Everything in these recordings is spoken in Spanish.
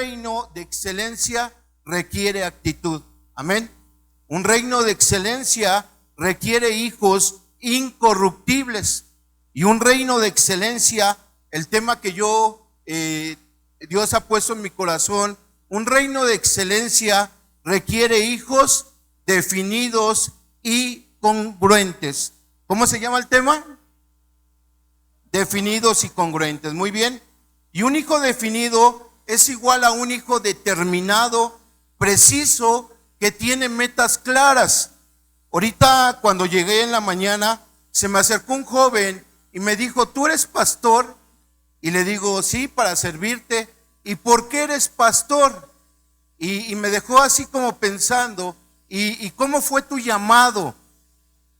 reino de excelencia requiere actitud. Amén. Un reino de excelencia requiere hijos incorruptibles. Y un reino de excelencia, el tema que Dios ha puesto en mi corazón, un reino de excelencia requiere hijos definidos y congruentes. ¿Cómo se llama el tema? Definidos y congruentes. Muy bien. Y un hijo definido es igual a un hijo determinado, preciso, que tiene metas claras. Ahorita cuando llegué en la mañana, se me acercó un joven y me dijo: ¿tú eres pastor? Y le digo: sí, para servirte. ¿Y por qué eres pastor? Y me dejó así como pensando: ¿y cómo fue tu llamado?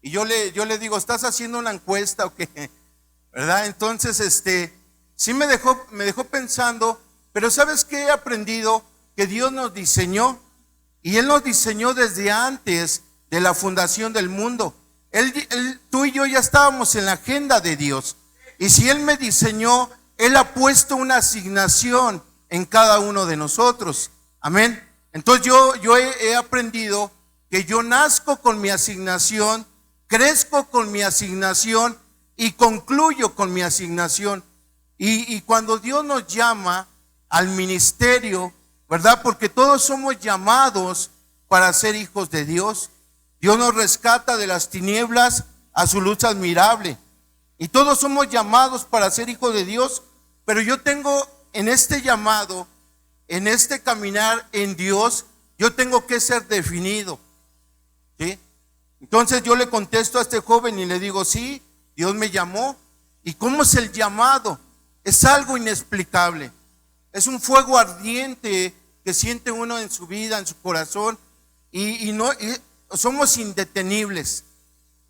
Y yo le digo: ¿estás haciendo una encuesta o qué? ¿Verdad? Entonces, sí me dejó pensando. Pero ¿sabes qué he aprendido? Que Dios nos diseñó, y Él nos diseñó desde antes de la fundación del mundo. Tú y yo ya estábamos en la agenda de Dios. Y si Él me diseñó, Él ha puesto una asignación en cada uno de nosotros. Amén. Entonces yo he aprendido que yo nazco con mi asignación, crezco con mi asignación y concluyo con mi asignación. Y cuando Dios nos llama al ministerio, ¿verdad? Porque todos somos llamados para ser hijos de Dios. Dios nos rescata de las tinieblas a su luz admirable. Y todos somos llamados para ser hijos de Dios. Pero yo tengo en este llamado, en este caminar en Dios, yo tengo que ser definido. ¿Sí? Entonces yo le contesto a este joven y le digo: sí, Dios me llamó. ¿Y cómo es el llamado? Es algo inexplicable. Es un fuego ardiente que siente uno en su vida, en su corazón, y somos indetenibles,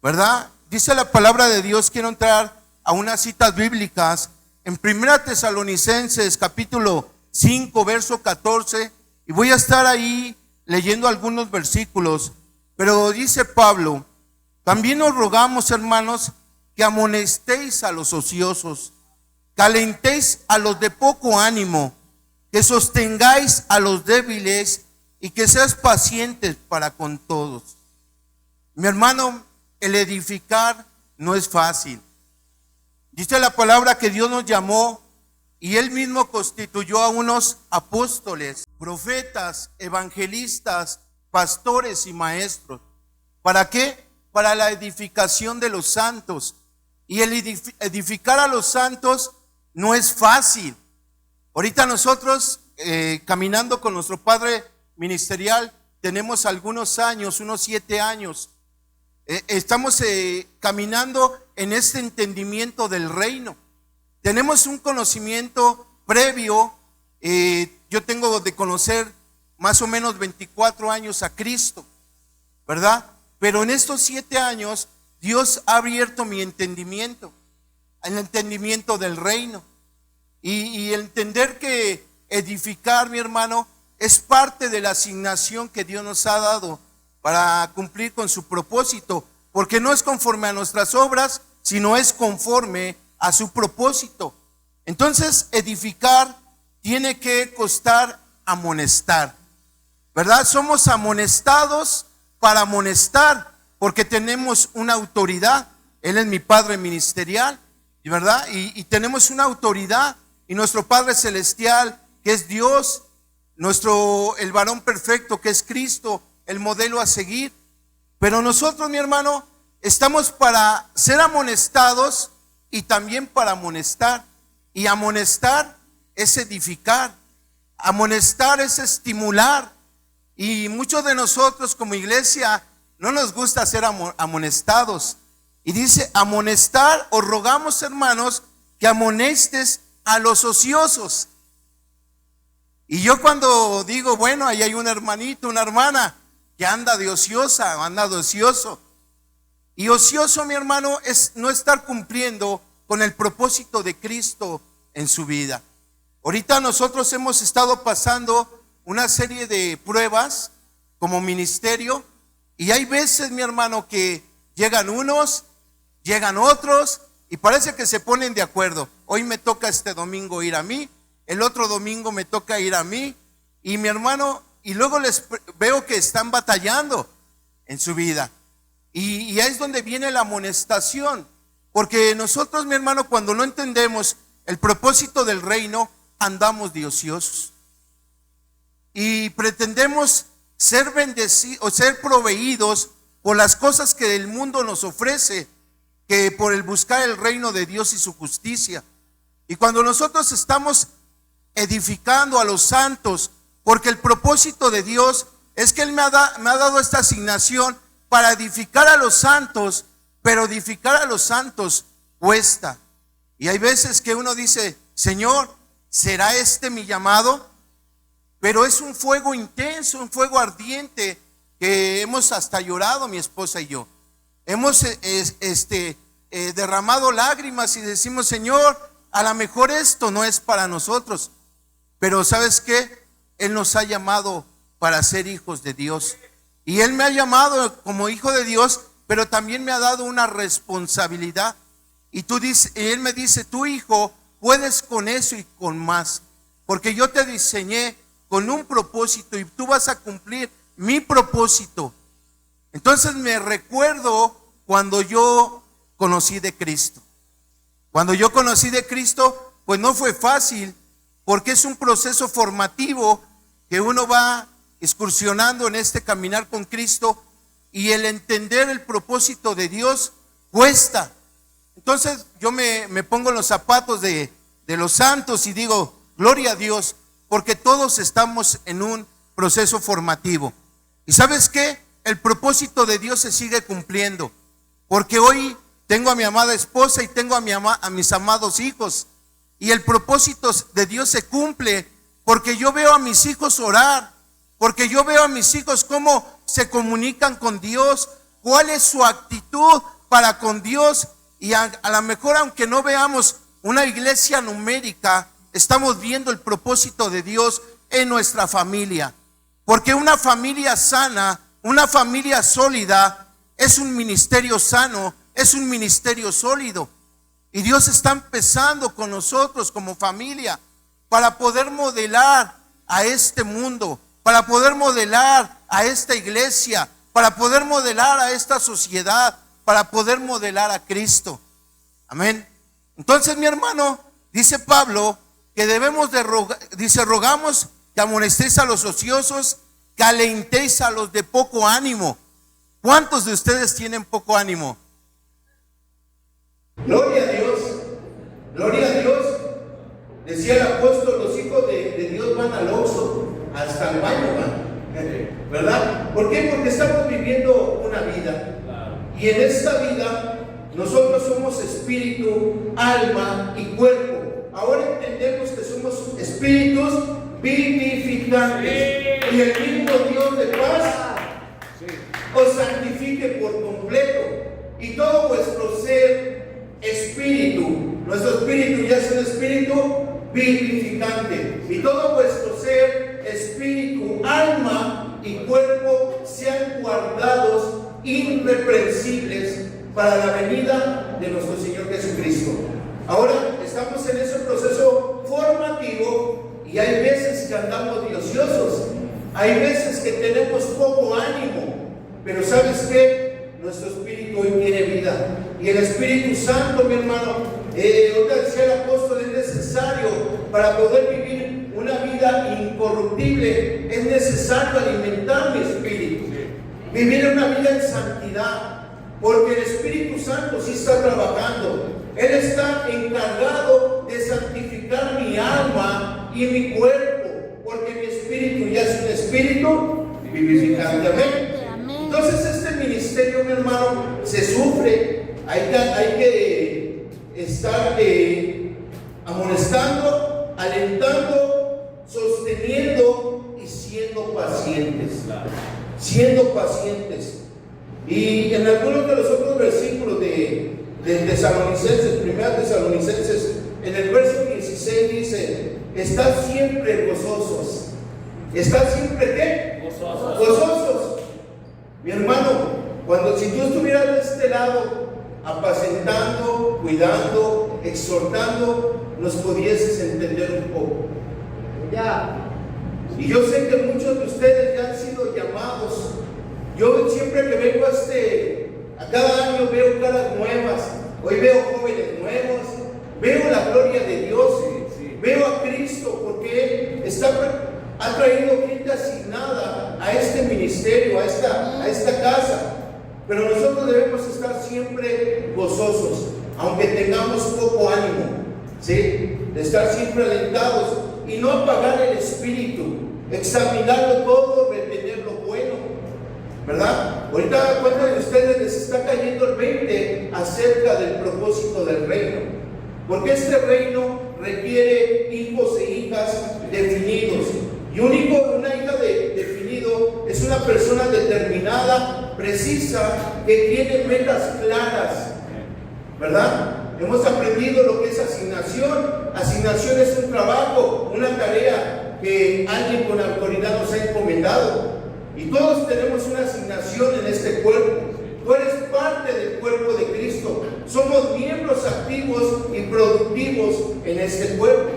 ¿verdad? Dice la palabra de Dios. Quiero entrar a unas citas bíblicas en 1 Tesalonicenses capítulo 5 verso 14, y voy a estar ahí leyendo algunos versículos. Pero dice Pablo: también os rogamos, hermanos, que amonestéis a los ociosos, que alentéis a los de poco ánimo, que sostengáis a los débiles y que seas pacientes para con todos. Mi hermano, el edificar no es fácil. Dice la palabra que Dios nos llamó y Él mismo constituyó a unos apóstoles, profetas, evangelistas, pastores y maestros. ¿Para qué? Para la edificación de los santos. Y el edificar a los santos no es fácil. Ahorita nosotros, caminando con nuestro padre ministerial, tenemos algunos años, unos 7 años. Estamos caminando en este entendimiento del reino. Tenemos un conocimiento previo. Yo tengo de conocer más o menos 24 años a Cristo, ¿verdad? Pero en estos 7 años Dios ha abierto mi entendimiento, el entendimiento del reino. Y el entender que edificar, mi hermano, es parte de la asignación que Dios nos ha dado para cumplir con su propósito, porque no es conforme a nuestras obras, sino es conforme a su propósito. Entonces, edificar tiene que costar amonestar, ¿verdad? Somos amonestados para amonestar, porque tenemos una autoridad. Él es mi padre ministerial, ¿verdad? Y tenemos una autoridad. Y nuestro Padre Celestial, que es Dios, el varón perfecto, que es Cristo, el modelo a seguir. Pero nosotros, mi hermano, estamos para ser amonestados y también para amonestar. Y amonestar es edificar. Amonestar es estimular. Y muchos de nosotros como iglesia no nos gusta ser amonestados. Y dice: amonestar, os rogamos, hermanos, que amonestes a los ociosos. Y yo cuando digo, bueno, ahí hay un hermanito, una hermana que anda de ociosa, anda de ocioso. Y ocioso, mi hermano, es no estar cumpliendo con el propósito de Cristo en su vida. Ahorita nosotros hemos estado pasando una serie de pruebas como ministerio, y hay veces, mi hermano, que llegan unos, llegan otros, y parece que se ponen de acuerdo. Hoy me toca este domingo ir a mí, el otro domingo me toca ir a mí, Y mi hermano, y luego veo que están batallando en su vida. Y ahí es donde viene la amonestación. Porque nosotros, mi hermano, cuando no entendemos el propósito del reino, andamos de ociosos. Y pretendemos ser bendecidos o ser proveídos por las cosas que el mundo nos ofrece, que por el buscar el reino de Dios y su justicia. Y cuando nosotros estamos edificando a los santos, porque el propósito de Dios es que Él me ha dado esta asignación para edificar a los santos, pero edificar a los santos cuesta. Y hay veces que uno dice, Señor, ¿será este mi llamado? Pero es un fuego intenso, un fuego ardiente que hemos hasta llorado mi esposa y yo. Hemos derramado lágrimas y decimos, Señor, a lo mejor esto no es para nosotros, pero ¿sabes qué? Él nos ha llamado para ser hijos de Dios. Y Él me ha llamado como hijo de Dios, pero también me ha dado una responsabilidad. Y Él me dice, tu hijo, puedes con eso y con más, porque yo te diseñé con un propósito y tú vas a cumplir mi propósito. Entonces me recuerdo cuando yo conocí de Cristo. Cuando yo conocí de Cristo, pues no fue fácil, porque es un proceso formativo que uno va excursionando en este caminar con Cristo, y el entender el propósito de Dios cuesta. Entonces yo me pongo en los zapatos de los santos y digo, gloria a Dios, porque todos estamos en un proceso formativo. ¿Y sabes qué? El propósito de Dios se sigue cumpliendo, porque hoy tengo a mi amada esposa y tengo a mis amados hijos, y el propósito de Dios se cumple porque yo veo a mis hijos orar, porque yo veo a mis hijos cómo se comunican con Dios, cuál es su actitud para con Dios. Y a lo mejor, aunque no veamos una iglesia numérica, estamos viendo el propósito de Dios en nuestra familia. Porque una familia sana, una familia sólida, es un ministerio sano, es un ministerio sólido. Y Dios está empezando con nosotros como familia para poder modelar a este mundo, para poder modelar a esta iglesia, para poder modelar a esta sociedad, para poder modelar a Cristo. Amén. Entonces, mi hermano, dice Pablo que debemos de rogamos que amonestéis a los ociosos, que alentéis a los de poco ánimo. ¿Cuántos de ustedes tienen poco ánimo? Gloria a Dios, gloria a Dios. Decía el apóstol, los hijos de Dios van al Oxxo, hasta el baño van, ¿verdad? ¿Por qué? Porque estamos viviendo una vida, y en esta vida nosotros somos espíritu, alma y cuerpo. Ahora entendemos que somos espíritus vivificantes, y el mismo Dios de paz os santifique por completo, y todo vuestro ser espíritu, nuestro espíritu ya es un espíritu vivificante, y todo vuestro ser espíritu, alma y cuerpo sean guardados irreprensibles para la venida de nuestro Señor Jesucristo. Ahora estamos en ese proceso formativo, y hay veces que andamos de ociosos, hay veces que tenemos poco ánimo, pero ¿sabes qué? Nuestro espíritu hoy tiene vida, y el Espíritu Santo, mi hermano, ahorita decía el apóstol, es necesario para poder vivir una vida incorruptible, es necesario alimentar mi espíritu, vivir una vida en santidad, porque el Espíritu Santo sí está trabajando. Él está encargado de santificar mi alma y mi cuerpo, porque mi espíritu ya es un espíritu vivificante. Amén. Entonces este ministerio, mi hermano, se sufre. Hay que estar amonestando, alentando, sosteniendo y siendo pacientes. Siendo pacientes. Y en algunos de los otros versículos de Tesalonicenses, 1 Tesalonicenses, en el verso 16 dice: estad siempre gozosos. ¿Estad siempre qué? Gozosos. Gozosos. Mi hermano, si tú estuvieras de este lado, apacentando, cuidando, exhortando, nos pudieses entender un poco. Ya. Y yo sé que muchos de ustedes ya han sido llamados. Yo siempre que vengo a cada año veo caras nuevas. Hoy veo jóvenes nuevos. Veo la gloria de Dios. Veo a Cristo porque Él ha traído gente asignada a este ministerio, a esta casa. Pero nosotros debemos estar siempre gozosos, aunque tengamos poco ánimo, ¿sí? De estar siempre alentados y no apagar el espíritu, examinarlo todo, retener lo bueno, ¿verdad? Ahorita, ¿cuántos de ustedes les está cayendo el 20 acerca del propósito del reino? Porque este reino requiere hijos e hijas definidos. Y una hija definido es una persona determinada, precisa, que tiene metas claras, ¿verdad? Hemos aprendido lo que es asignación. Asignación es un trabajo, una tarea que alguien con autoridad nos ha encomendado. Y todos tenemos una asignación en este cuerpo. Tú eres parte del cuerpo de Cristo. Somos miembros activos y productivos en este cuerpo.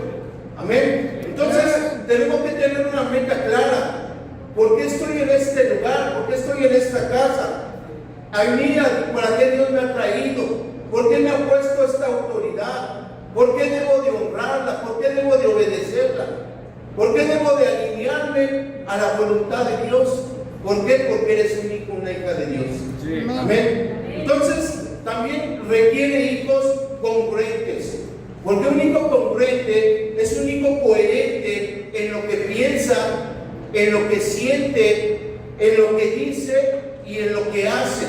Amén. Entonces tenemos que tener una meta clara. ¿Por qué estoy en este lugar? ¿Por qué estoy en esta casa? A mí, ¿para qué Dios me ha traído? ¿Por qué me ha puesto esta autoridad? ¿Por qué debo de honrarla? ¿Por qué debo de obedecerla? ¿Por qué debo de alinearme a la voluntad de Dios? ¿Por qué? Porque eres un hijo, una hija de Dios. Sí. Amén. Entonces, también requiere hijos congruentes. Porque un hijo congruente es un hijo coherente en lo que piensa, en lo que siente, en lo que dice y en lo que hace.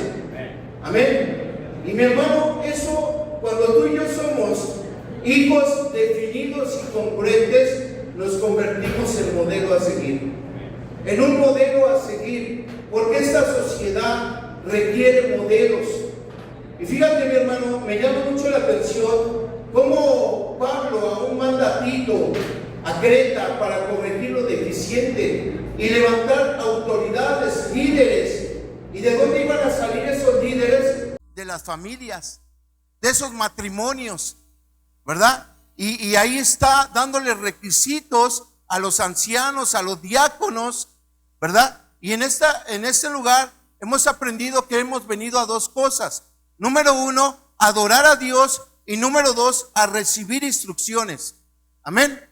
Amén. Y mi hermano, eso, cuando tú y yo somos hijos definidos y congruentes, nos convertimos en modelo a seguir. En un modelo a seguir, porque esta sociedad requiere modelos. Y fíjate, mi hermano, me llama mucho la atención cómo Pablo aún manda a Tito a Creta para corregir lo deficiente y levantar autoridades, líderes. ¿Y de dónde iban a salir esos líderes? De las familias, de esos matrimonios, ¿verdad? Y ahí está dándole requisitos a los ancianos, a los diáconos, ¿verdad? Y en este lugar hemos aprendido que hemos venido a dos cosas. Número uno, adorar a Dios, y número dos, a recibir instrucciones. Amén.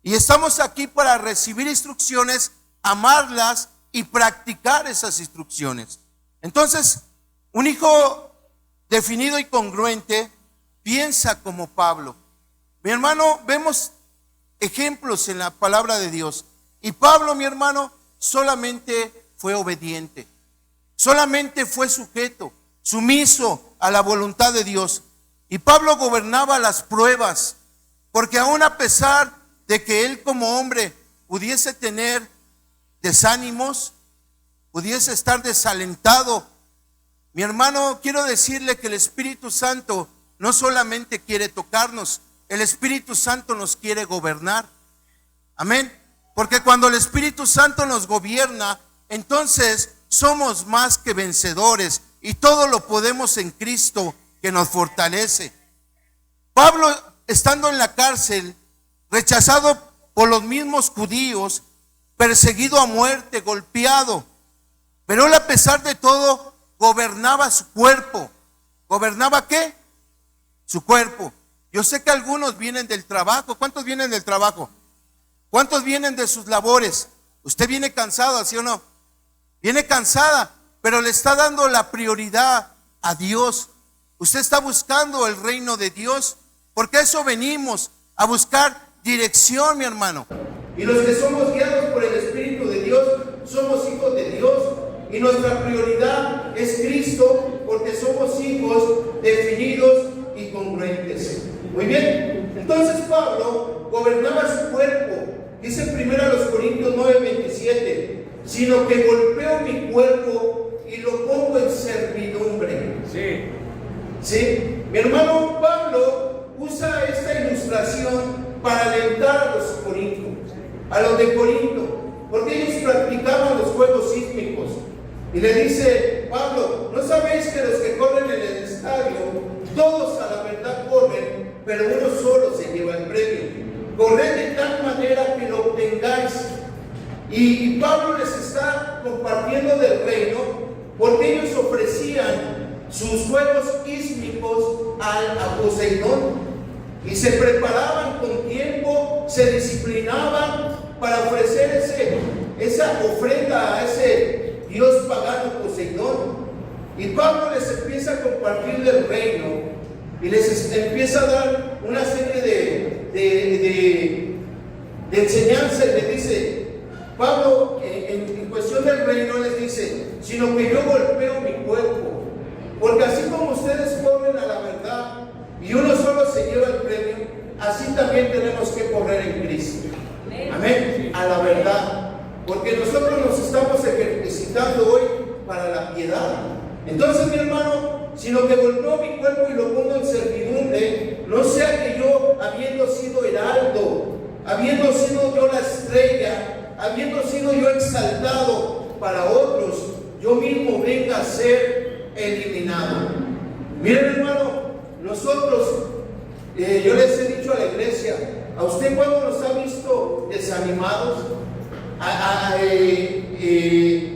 Y estamos aquí para recibir instrucciones, amarlas y practicar esas instrucciones. Entonces, un hijo definido y congruente piensa como Pablo. Mi hermano, vemos ejemplos en la palabra de Dios. Y Pablo, mi hermano, solamente fue obediente. Solamente fue sujeto, sumiso a la voluntad de Dios. Y Pablo gobernaba las pruebas, porque aún a pesar de que él como hombre pudiese tener desánimos, pudiese estar desalentado, mi hermano, quiero decirle que el Espíritu Santo no solamente quiere tocarnos, el Espíritu Santo nos quiere gobernar. Amén. Porque cuando el Espíritu Santo nos gobierna, entonces somos más que vencedores y todo lo podemos en Cristo que nos fortalece. Pablo, estando en la cárcel, rechazado por los mismos judíos, perseguido a muerte, golpeado, pero él a pesar de todo gobernaba su cuerpo. ¿Gobernaba qué? Su cuerpo. Yo sé que algunos vienen del trabajo. ¿Cuántos vienen del trabajo? ¿Cuántos vienen de sus labores? Usted viene cansado, ¿sí o no? Viene cansada, pero le está dando la prioridad a Dios. Usted está buscando el reino de Dios, porque a eso venimos, a buscar dirección, mi hermano. Y los que somos guiados por el Espíritu de Dios, somos hijos de Dios. Y nuestra prioridad es Cristo, porque somos hijos definidos y congruentes. Muy bien. Entonces Pablo gobernaba su cuerpo. Dice primero a los Corintios 9:27, sino que golpeo mi cuerpo y lo pongo en servidumbre. Sí. ¿Sí? Mi hermano Pablo usa esta ilustración para alentar a los corintios, a los de Corinto, porque ellos practicaban los juegos sísmicos. Y le dice Pablo, ¿no sabéis que los que corren en el estadio, todos a la verdad corren, pero uno solo se lleva el premio? Corred de tal manera que lo obtengáis. Y Pablo les está compartiendo del reino porque ellos ofrecían sus juegos ísmicos a Poseidón y se preparaban con tiempo, se disciplinaban para ofrecer esa ofrenda a ese dios pagano Poseidón. Y Pablo les empieza a compartir del reino y les empieza a dar una serie de enseñanzas. Les dice Pablo, en cuestión del reino, les dice: sino que yo golpeo mi cuerpo, porque así como ustedes corren a la verdad y uno solo se lleva el premio, así también tenemos que correr en Cristo. Amén. A la verdad, porque nosotros nos estamos ejercitando hoy para la piedad. Entonces, mi hermano, sino que golpeo mi cuerpo y lo pongo en servidumbre, no sea que yo, habiendo sido heraldo, habiendo sido yo la estrella, habiendo sido yo exaltado para otros, yo mismo venga a ser eliminado. Miren, hermano, nosotros, yo les he dicho a la iglesia, ¿a usted cuándo nos ha visto desanimados,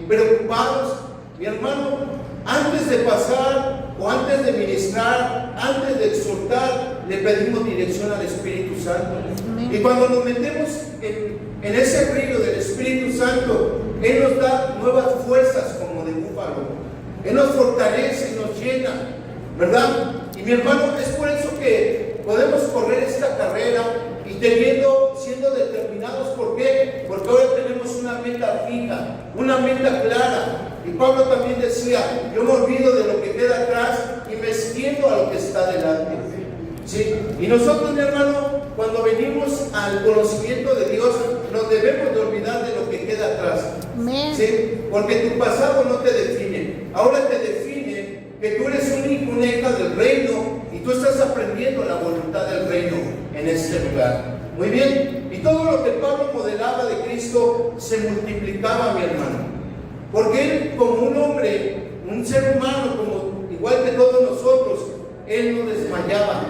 preocupados? Mi hermano, antes de pasar o antes de ministrar, antes de exhortar, le pedimos dirección al Espíritu Santo. Y cuando nos metemos en ese río del Espíritu Santo, Él nos da nuevas fuerzas como de búfalo. Él nos fortalece y nos llena, ¿verdad? Y mi hermano, es por eso que podemos correr esta carrera y siendo determinados. ¿Por qué? Porque ahora tenemos una meta fija, una meta clara. Y Pablo también decía: yo me olvido de lo que queda atrás y me extiendo a lo que está delante. ¿Sí? Y nosotros, mi hermano, cuando venimos al conocimiento de Dios, nos debemos de olvidar de lo que queda atrás. ¿Sí? Porque tu pasado no te define. Ahora te define que tú eres un hijo, una hija del reino, y tú estás aprendiendo la voluntad del reino en este lugar. Muy bien. Y todo lo que Pablo modelaba de Cristo se multiplicaba, mi hermano. Porque él, como un hombre, un ser humano, como igual que todos nosotros, él no desmayaba,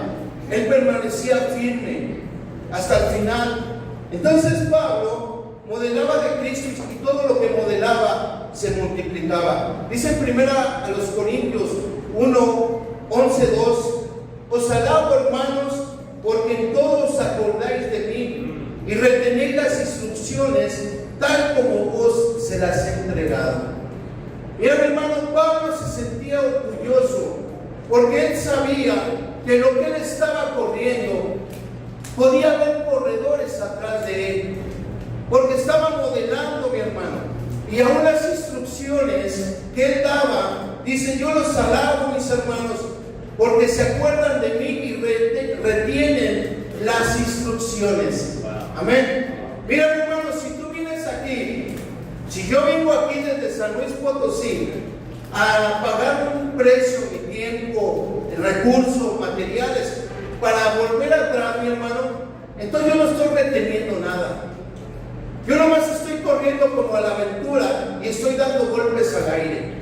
él permanecía firme hasta el final. Entonces Pablo modelaba de Cristo y todo lo que modelaba se multiplicaba. Dice en primera a los Corintios 1, 11, 2: os alabo, hermanos, porque en todo os acordáis de mí y retenéis las instrucciones tal como vos se las he entregado. Mira, mi hermano, Pablo se sentía orgulloso porque él sabía que lo que él estaba corriendo podía haber corredores atrás de él, porque estaba modelando, mi hermano. Y aún las instrucciones que él daba, dice: yo los alabo, mis hermanos, porque se acuerdan de mí y retienen las instrucciones. Amén. Mira, mi hermano, si yo vengo aquí desde San Luis Potosí a pagar un precio, mi tiempo, recursos, materiales, para volver atrás, mi hermano, entonces yo no estoy reteniendo nada. Yo nomás estoy corriendo como a la aventura y estoy dando golpes al aire.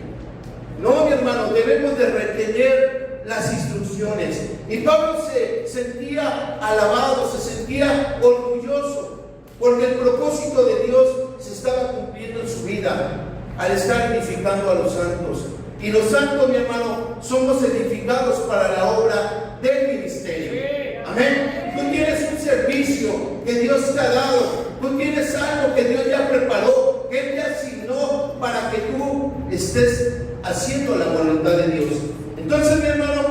No, mi hermano, debemos de retener las instrucciones. Y Pablo se sentía alabado, se sentía orgulloso, porque el propósito de Dios se estaba cumpliendo en su vida al estar edificando a los santos. Y los santos, mi hermano, somos edificados para la obra del ministerio. Amén. Tú tienes un servicio que Dios te ha dado. Tú tienes algo que Dios ya preparó, que Él te asignó para que tú estés haciendo la voluntad de Dios. Entonces, mi hermano,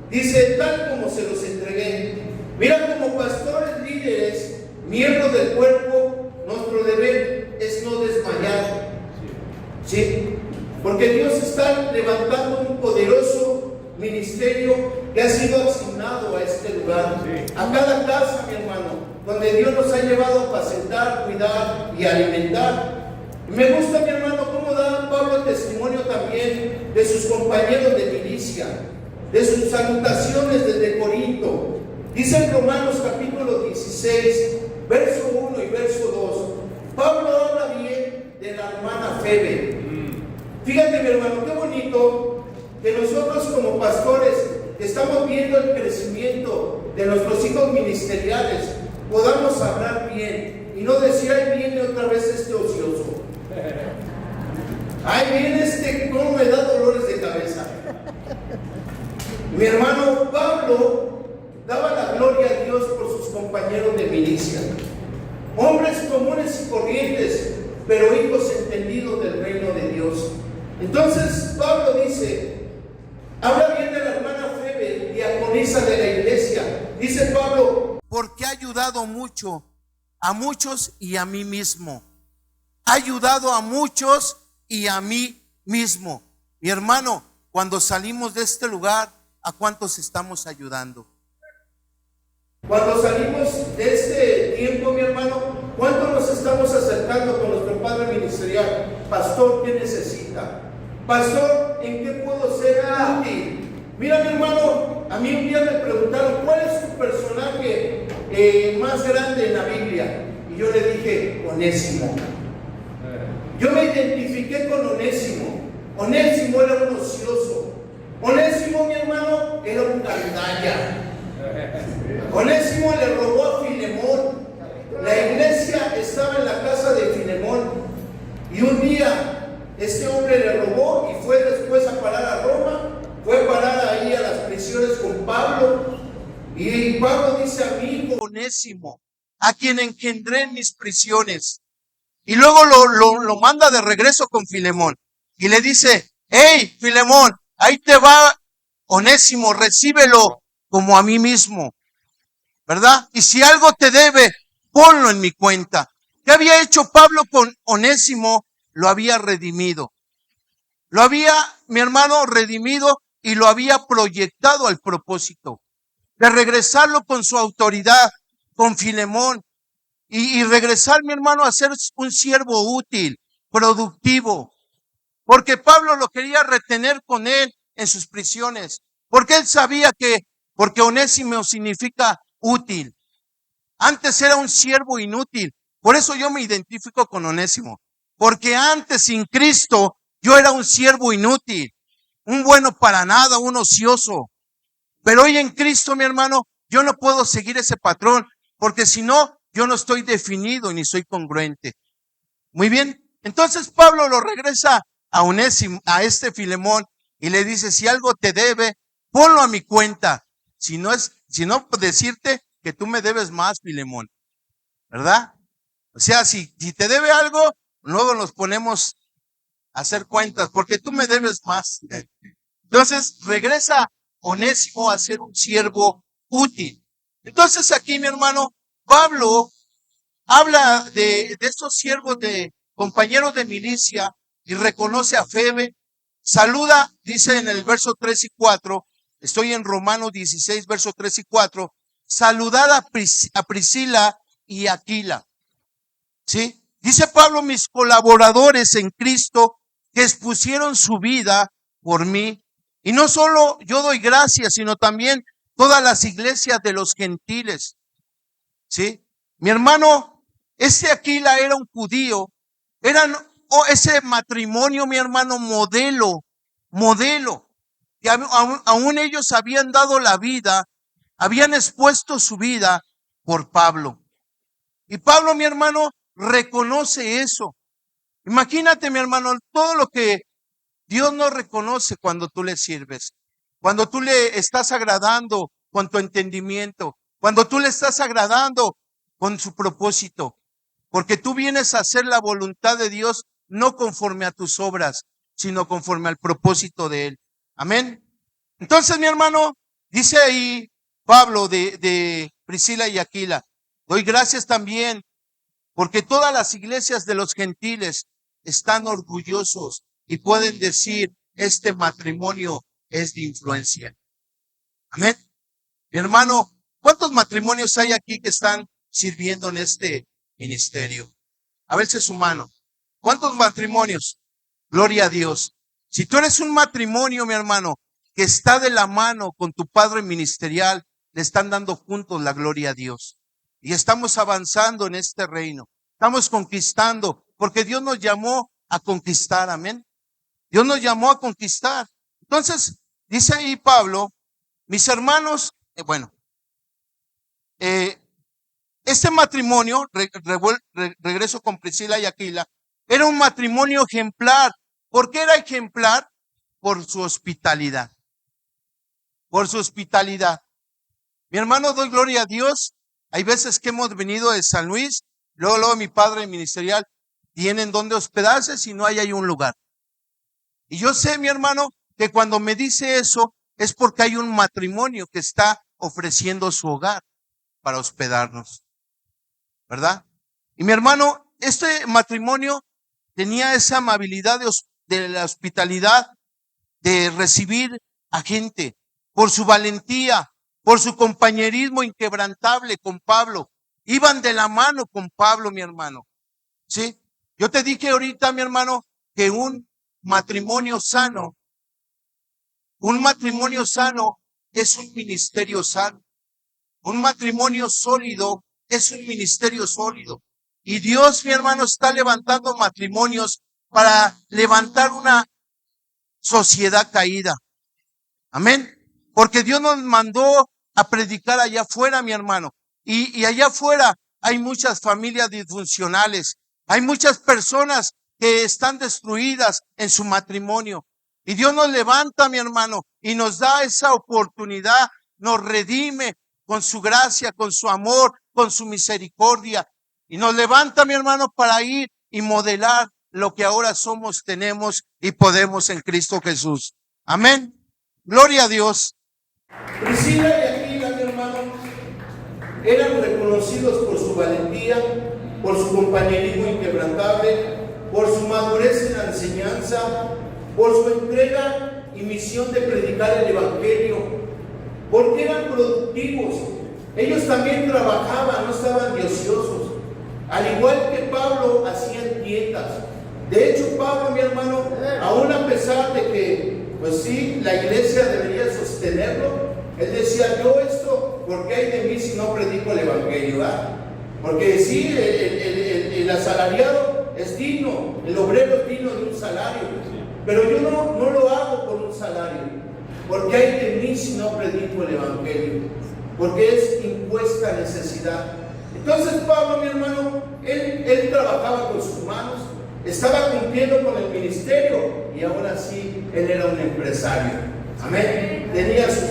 dice: tal como se los entregué. Mira, como pastores líderes, miembros del cuerpo, nuestro deber es no desmayar. ¿Sí? Porque Dios está levantando un poderoso ministerio que ha sido asignado a este lugar. A cada casa, mi hermano, donde Dios nos ha llevado a apacentar, cuidar y alimentar. Me gusta, mi hermano, cómo da Pablo testimonio también de sus compañeros de milicia, de sus salutaciones desde Corinto. Dice en Romanos capítulo 16, verso 1 y verso 2, Pablo habla bien de la hermana Febe. Fíjate, mi hermano, qué bonito que nosotros como pastores que estamos viendo el crecimiento de nuestros hijos ministeriales podamos hablar bien y no decir: ahí viene otra vez este ocioso. Ay, viene cómo me da dolores de cabeza. Mi hermano Pablo daba la gloria a Dios por sus compañeros de milicia, hombres comunes y corrientes, pero hijos entendidos del reino de Dios. Entonces Pablo dice, habla bien de la hermana Febe, diaconisa de la iglesia. Dice Pablo, porque ha ayudado mucho a muchos y a mí mismo. Ha ayudado a muchos y a mí mismo. Mi hermano, cuando salimos de este lugar, ¿a cuántos estamos ayudando? Cuando salimos de este tiempo, mi hermano, ¿cuánto nos estamos acercando con nuestro padre ministerial? Pastor, ¿qué necesita? Pastor, ¿en qué puedo ser útil? Mira, mi hermano, a mí un día me preguntaron, ¿cuál es tu personaje más grande en la Biblia? Y yo le dije, Onésimo. Yo me identifiqué con Onésimo. Onésimo era un ocioso. Onésimo, mi hermano, era un gandalla. Onésimo le robó a Filemón. La iglesia estaba en la casa de Filemón. Y un día este hombre le robó y fue después a parar a Roma. Fue a parar ahí a las prisiones con Pablo. Y Pablo dice a mi hijo Onésimo, a quien engendré en mis prisiones. Y luego lo manda de regreso con Filemón. Y le dice, hey, Filemón, ahí te va Onésimo, recíbelo como a mí mismo, ¿verdad? Y si algo te debe, ponlo en mi cuenta. ¿Qué había hecho Pablo con Onésimo? Lo había redimido. Lo había, mi hermano, redimido y lo había proyectado al propósito de regresarlo con su autoridad, con Filemón, y regresar, mi hermano, a ser un siervo útil, productivo. Porque Pablo lo quería retener con él en sus prisiones. Porque él sabía porque Onésimo significa útil. Antes era un siervo inútil. Por eso yo me identifico con Onésimo. Porque antes, sin Cristo, yo era un siervo inútil. Un bueno para nada, un ocioso. Pero hoy en Cristo, mi hermano, yo no puedo seguir ese patrón. Porque si no, yo no estoy definido ni soy congruente. Muy bien. Entonces Pablo lo regresa a Onésimo, a este Filemón, y le dice, si algo te debe, ponlo a mi cuenta. Si no, decirte que tú me debes más, Filemón, ¿verdad? O sea, si te debe algo, luego nos ponemos a hacer cuentas, porque tú me debes más. Entonces regresa Onésimo a ser un siervo útil. Entonces aquí, mi hermano, Pablo habla de estos siervos de compañeros de milicia y reconoce a Febe. Saluda, dice en el verso 3 y 4, estoy en Romanos 16, verso 3 y 4, saludad a Priscila y Aquila. ¿Sí? Dice Pablo, mis colaboradores en Cristo que expusieron su vida por mí. Y no solo yo doy gracias, sino también todas las iglesias de los gentiles. ¿Sí? Mi hermano, ese Aquila era un judío, ese matrimonio, mi hermano, modelo, que aún ellos habían dado la vida, habían expuesto su vida por Pablo. Y Pablo, mi hermano, reconoce eso. Imagínate, mi hermano, todo lo que Dios no reconoce cuando tú le sirves, cuando tú le estás agradando con tu entendimiento, cuando tú le estás agradando con su propósito, porque tú vienes a hacer la voluntad de Dios no conforme a tus obras, sino conforme al propósito de Él. Amén. Entonces, mi hermano, dice ahí Pablo de Priscila y Aquila, doy gracias también porque todas las iglesias de los gentiles están orgullosos y pueden decir, este matrimonio es de influencia. Amén. Mi hermano, ¿cuántos matrimonios hay aquí que están sirviendo en este ministerio? A ver si es humano. ¿Cuántos matrimonios? Gloria a Dios. Si tú eres un matrimonio, mi hermano, que está de la mano con tu padre ministerial, le están dando juntos la gloria a Dios. Y estamos avanzando en este reino. Estamos conquistando, porque Dios nos llamó a conquistar, amén. Dios nos llamó a conquistar. Entonces, dice ahí Pablo, mis hermanos, este matrimonio, regreso con Priscila y Aquila, era un matrimonio ejemplar, ¿Por qué era ejemplar? Por su hospitalidad. Por su hospitalidad. Mi hermano, doy gloria a Dios. Hay veces que hemos venido de San Luis, luego mi padre ministerial, tienen donde hospedarse si no hay un lugar. Y yo sé, mi hermano, que cuando me dice eso es porque hay un matrimonio que está ofreciendo su hogar para hospedarnos, ¿verdad? Y mi hermano, este matrimonio tenía esa amabilidad de la hospitalidad, de recibir a gente, por su valentía, por su compañerismo inquebrantable con Pablo. Iban de la mano con Pablo, mi hermano. ¿Sí? Yo te dije ahorita, mi hermano, que un matrimonio sano es un ministerio sano. Un matrimonio sólido es un ministerio sólido. Y Dios, mi hermano, está levantando matrimonios para levantar una sociedad caída. Amén. Porque Dios nos mandó a predicar allá afuera, mi hermano. Y allá afuera hay muchas familias disfuncionales. Hay muchas personas que están destruidas en su matrimonio. Y Dios nos levanta, mi hermano, y nos da esa oportunidad, nos redime con su gracia, con su amor, con su misericordia. Y nos levanta, mi hermano, para ir y modelar lo que ahora somos, tenemos y podemos en Cristo Jesús. Amén. Gloria a Dios. Priscila y Aquila, mi hermano, eran reconocidos por su valentía, por su compañerismo inquebrantable, por su madurez en la enseñanza, por su entrega y misión de predicar el Evangelio, porque eran productivos. Ellos también trabajaban, no estaban de ociosos. Al igual que Pablo, hacían dietas. De hecho, Pablo, mi hermano, aún a pesar de que, pues sí, la iglesia debería sostenerlo, él decía, yo esto, ¿por qué hay de mí si no predico el Evangelio? ¿verdad? Porque sí, el asalariado es digno, el obrero es digno de un salario, pero yo no lo hago por un salario, porque hay de mí si no predico el Evangelio, porque es impuesta necesidad. Entonces Pablo, mi hermano, él trabajaba con sus manos, estaba cumpliendo con el ministerio y aún así él era un empresario. Amén.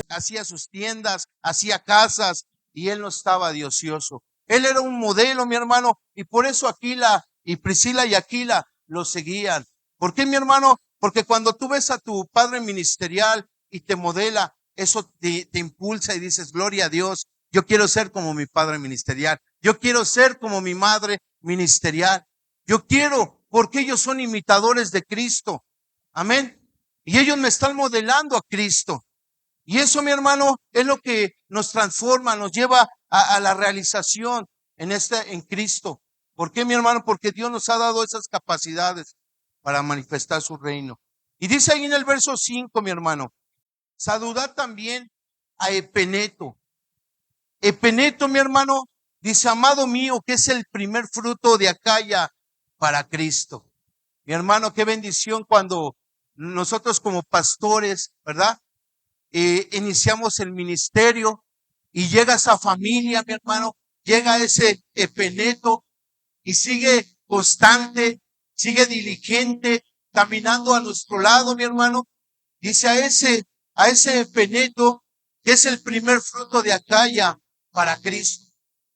Hacía sus tiendas, hacía casas y él no estaba de ocioso. Él era un modelo, mi hermano, y por eso Aquila y Priscila y Aquila lo seguían. ¿Por qué, mi hermano? Porque cuando tú ves a tu padre ministerial y te modela, eso te impulsa y dices, gloria a Dios, yo quiero ser como mi padre ministerial. Yo quiero ser como mi madre ministerial. Yo quiero, porque ellos son imitadores de Cristo. Amén. Y ellos me están modelando a Cristo. Y eso, mi hermano, es lo que nos transforma, nos lleva a la realización en Cristo. ¿Por qué, mi hermano? Porque Dios nos ha dado esas capacidades para manifestar su reino. Y dice ahí en el verso 5, mi hermano, saludad también a Epeneto. Epeneto, mi hermano, dice, amado mío, que es el primer fruto de Acaya para Cristo. Mi hermano, qué bendición cuando nosotros como pastores, ¿verdad? Iniciamos el ministerio y llega esa familia, mi hermano, llega ese Epeneto y sigue constante, sigue diligente, caminando a nuestro lado, mi hermano. Dice a ese Epeneto, que es el primer fruto de Acaya para Cristo.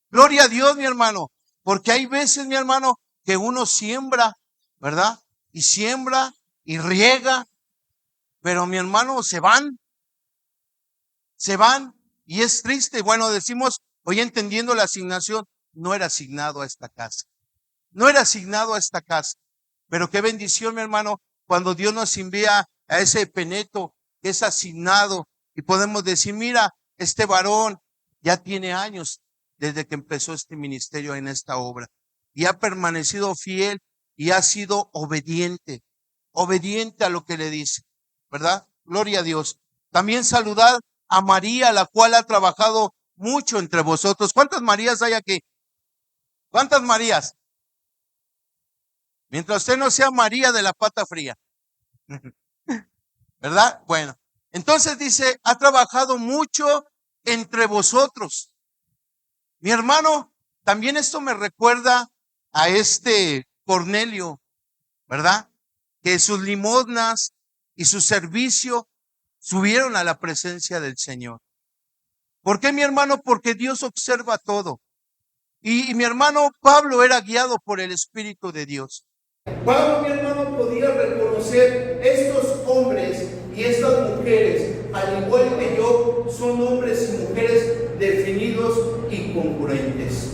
Gloria a Dios, mi hermano, porque hay veces, mi hermano, que uno siembra, ¿verdad? Y siembra y riega, pero mi hermano, se van y es triste. Bueno, decimos, hoy entendiendo la asignación, no era asignado a esta casa. No era asignado a esta casa. Pero qué bendición, mi hermano, cuando Dios nos envía a ese Epeneto que es asignado y podemos decir, mira, este varón ya tiene años desde que empezó este ministerio en esta obra y ha permanecido fiel y ha sido obediente a lo que le dice, ¿verdad? Gloria a Dios. También saludad a María, la cual ha trabajado mucho entre vosotros. ¿Cuántas Marías hay aquí? ¿Cuántas Marías? Mientras usted no sea María de la pata fría. ¿Verdad? Bueno, entonces dice, ha trabajado mucho entre vosotros. Mi hermano, también esto me recuerda a este Cornelio, ¿verdad? que sus limosnas y su servicio subieron a la presencia del Señor. ¿Por qué, mi hermano? Porque Dios observa todo. Y mi hermano Pablo era guiado por el Espíritu de Dios. Pablo, mi hermano, podía reconocer estos hombres y estas mujeres, al igual que yo, son hombres y mujeres definidos y congruentes.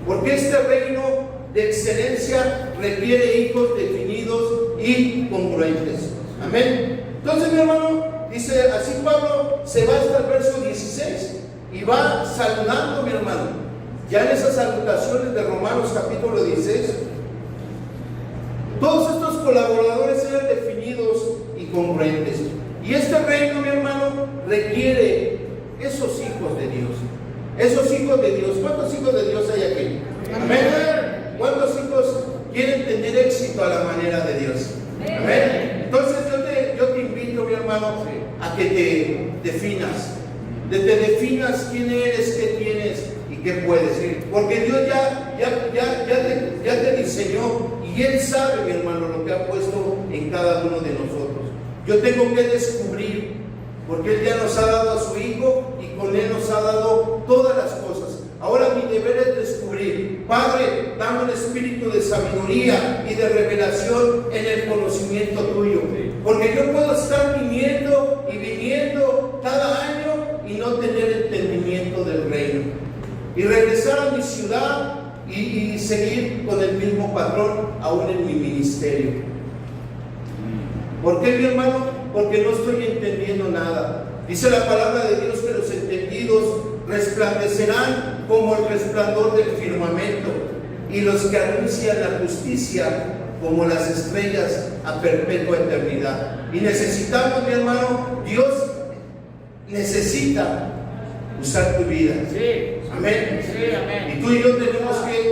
Porque este reino de excelencia requiere hijos definidos y congruentes. Amén. Entonces, mi hermano, dice así Pablo, se va hasta el verso 16 y va saludando, mi hermano. Ya en esas salutaciones de Romanos capítulo 16, todos estos colaboradores eran definidos y congruentes. Y este reino, mi hermano, requiere esos hijos de Dios. Esos hijos de Dios. ¿Cuántos hijos de Dios hay aquí? Amén. ¿Cuántos hijos quieren tener éxito a la manera de Dios? Amén. Entonces yo te invito, mi hermano, a que te definas. Te definas quién eres, qué tienes y qué puedes. Porque Dios ya te diseñó y Él sabe, mi hermano, lo que ha puesto en cada uno de nosotros. Yo tengo que descubrir, porque Él ya nos ha dado a su Hijo y con Él nos ha dado todas las cosas. Ahora mi deber es descubrir. Padre, dame un espíritu de sabiduría y de revelación en el conocimiento tuyo. Porque yo puedo estar viniendo y viniendo cada año y no tener entendimiento del reino. Y regresar a mi ciudad y seguir con el mismo patrón aún en mi ministerio. ¿Por qué, mi hermano? Porque no estoy entendiendo nada. Dice la palabra de Dios que los entendidos resplandecerán como el resplandor del firmamento, y los que anuncian la justicia como las estrellas a perpetua eternidad. Y necesitamos, mi hermano, Dios necesita usar tu vida. Sí. Amén. Sí, amén. Y tú y yo tenemos que